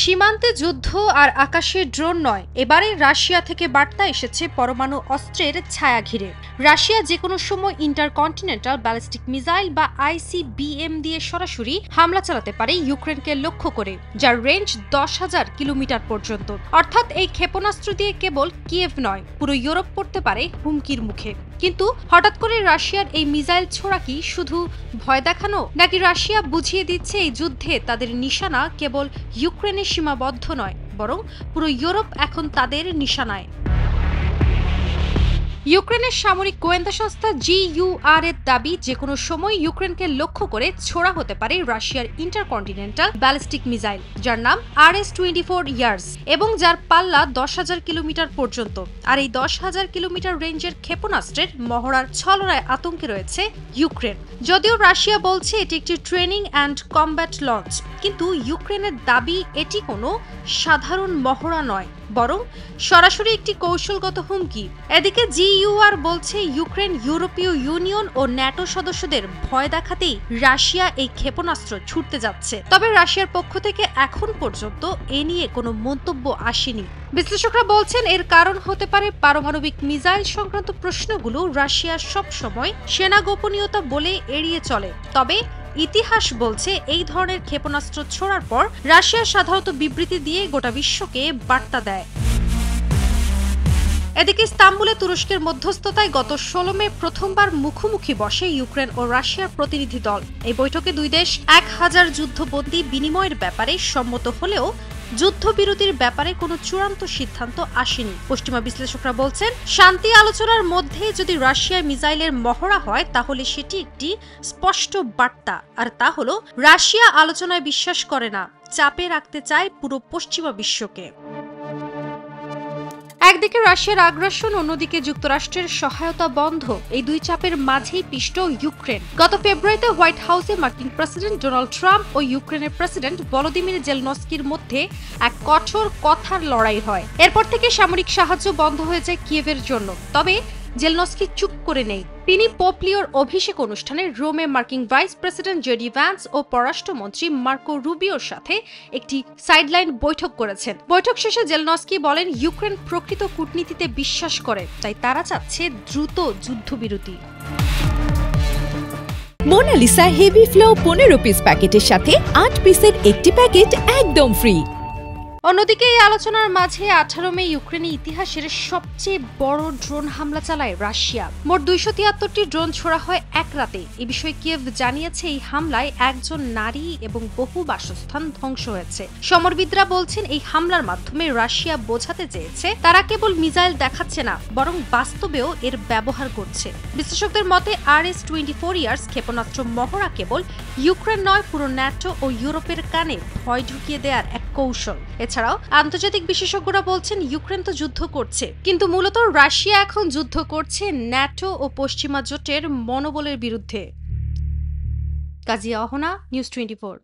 সীমান্তে যুদ্ধ আর আকাশে ড্রোন নয়, এবারে রাশিয়া থেকে বার্তা এসেছে পরমাণু অস্ত্রের ছায়া ঘিরে। রাশিয়া যে কোনো সময় ইন্টারকন্টিনেন্টাল ব্যালিস্টিক মিসাইল বা ICBM দিয়ে সরাসরি হামলা চালাতে পারে ইউক্রেনকে লক্ষ্য করে, যার রেঞ্জ 10,000 কিলোমিটার পর্যন্ত। অর্থাৎ এই ক্ষেপণাস্ত্র দিয়ে কেবল কিয়েভ নয়, পুরো ইউরোপ পড়তে পারে হুমকির মুখে। কিন্তু হঠাৎ করে রাশিয়ার এই মিসাইল ছোড়া কি শুধু ভয় দেখানো, নাকি রাশিয়া বুঝিয়ে দিচ্ছে এই যুদ্ধে তাদের নিশানা কেবল ইউক্রেনে সীমাবদ্ধ নয়, বরং পুরো ইউরোপ এখন তাদের নিশানায়? ইউক্রেনের সামরিক গোয়েন্দা সংস্থা GUR এর দাবি, যে কোনো সময় ইউক্রেনকে লক্ষ্য করে ছোড়া হতে পারে রাশিয়ার ইন্টারকন্টিনেন্টাল ব্যালিস্টিক মিসাইল, যার নাম RS-24 ইয়ার্স এবং যার পাল্লা 10,000 কিলোমিটার পর্যন্ত। আর এই 10,000 কিলোমিটার রেঞ্জের ক্ষেপণাস্ত্রের মহড়ার ছলনায় আতঙ্কে রয়েছে ইউক্রেন। যদিও রাশিয়া বলছে এটি একটি ট্রেনিং অ্যান্ড কমব্যাট লঞ্চ, কিন্তু ইউক্রেনের দাবি এটি কোনো সাধারণ মহড়া নয়, বরং সরাসরি একটি কৌশলগত হুমকি। এদিকে GUR বলছে ইউক্রেন ইউরোপীয় ইউনিয়ন ও ন্যাটো সদস্যদের ভয় দেখাতেই রাশিয়া এই ক্ষেপণাস্ত্র ছুটতে যাচ্ছে। তবে রাশিয়ার পক্ষ থেকে এখন পর্যন্ত এ নিয়ে কোনো মন্তব্য আসেনি। বিশ্লেষকরা বলছেন এর কারণ হতে পারে পারমাণবিক মিসাইল সংক্রান্ত প্রশ্নগুলো রাশিয়া সব সময় সেনা গোপনীয়তা বলে এড়িয়ে চলে। তবে ইতিহাস বলছে এই ধরনের ক্ষেপণাস্ত্র ছোড়ার পর রাশিয়া সাধারণত বিবৃতি দিয়ে গোটা বিশ্বকে বার্তা দেয়। এদিকে ইস্তাম্বুলে তুরস্কের মধ্যস্থতায় গত 16 মে প্রথমবার মুখোমুখি বসে ইউক্রেন ও রাশিয়ার প্রতিনিধি দল। এই বৈঠকে দুই দেশ 1000 যুদ্ধবন্দী বিনিময়ের ব্যাপারে সম্মত হলেও যুদ্ধবিরতির ব্যাপারে কোনো চূড়ান্ত সিদ্ধান্ত আসেনি। পশ্চিমা বিশ্লেষকরা বলছেন, শান্তি আলোচনার মধ্যে যদি রাশিয়ার মিসাইলের মহড়া হয় তাহলে সেটি একটি স্পষ্ট বার্তা, আর তা হলো রাশিয়া আলোচনায় বিশ্বাস করে না, চাপে রাখতে চায় পুরো পশ্চিমা বিশ্বকে। একদিকে রাশিয়ার আগ্রাসন, অন্যদিকে যুক্তরাষ্ট্রের সহায়তা বন্ধ, এই দুই চাপের মাঝেই পিষ্ট ইউক্রেন। গত ফেব্রুয়ারিতে হোয়াইট হাউসে মার্কিন প্রেসিডেন্ট ডোনাল্ড ট্রাম্প ও ইউক্রেনের প্রেসিডেন্ট ভলোদিমির জেলনস্কির মধ্যে এক কঠোর কথার লড়াই হয়। এরপর থেকে সামরিক সাহায্য বন্ধ হয়ে যায় কিয়েভের জন্য। তবে জেলনস্কি চুপ করে নেই। তিনি পোপ লিওর অভিষেক অনুষ্ঠানে রোমে মার্কিন ভাইস প্রেসিডেন্ট জেডি ভ্যান্স ও পররাষ্ট্রমন্ত্রী মার্কো রুবিওর সাথে একটি সাইডলাইন বৈঠক করেছেন। বৈঠক শেষে জেলনস্কি বলেন, ইউক্রেন প্রকৃত কূটনীতিতে বিশ্বাস করে, তাই তারা চাচ্ছে দ্রুত যুদ্ধবিরতি। মোনালিসা হেভি ফ্লো 15 পিস প্যাকেটের সাথে 8 পিসের একটি প্যাকেট একদম ফ্রি। অন্যদিকে এই আলোচনার মাঝে 18 মে ইউক্রেনের ইতিহাসের সবচেয়ে বড় ড্রোন হামলা চালায় রাশিয়া। মোট 273টি ড্রোন ছোড়া হয় এক রাতে। এই বিষয়ে কিয়েভ জানিয়েছে এই হামলায় একজন নারী এবং বহু বাসস্থান ধ্বংস হয়েছে। সমরবিদরা বলছেন এই হামলার মাধ্যমে রাশিয়া বোঝাতে চেয়েছে তারা কেবল মিসাইল দেখাচ্ছে না, বরং বাস্তবেও এর ব্যবহার করছে। বিশ্লেষকদের মতে RS-24 ইয়ার্স ক্ষেপণাস্ত্র মহড়া কেবল ইউক্রেন নয়, পুরো ন্যাটো ও ইউরোপের কানে ভয় ঢুকিয়ে দেওয়ার এক কৌশল। এছাড়াও আন্তর্জাতিক বিশেষজ্ঞরা বলছেন ইউক্রেন তো যুদ্ধ করছে, কিন্তু মূলত রাশিয়া এখন যুদ্ধ করছে ন্যাটো ও পশ্চিমা জোটের মনোবলের বিরুদ্ধে। কাজিয়া অহনা, নিউজ 24।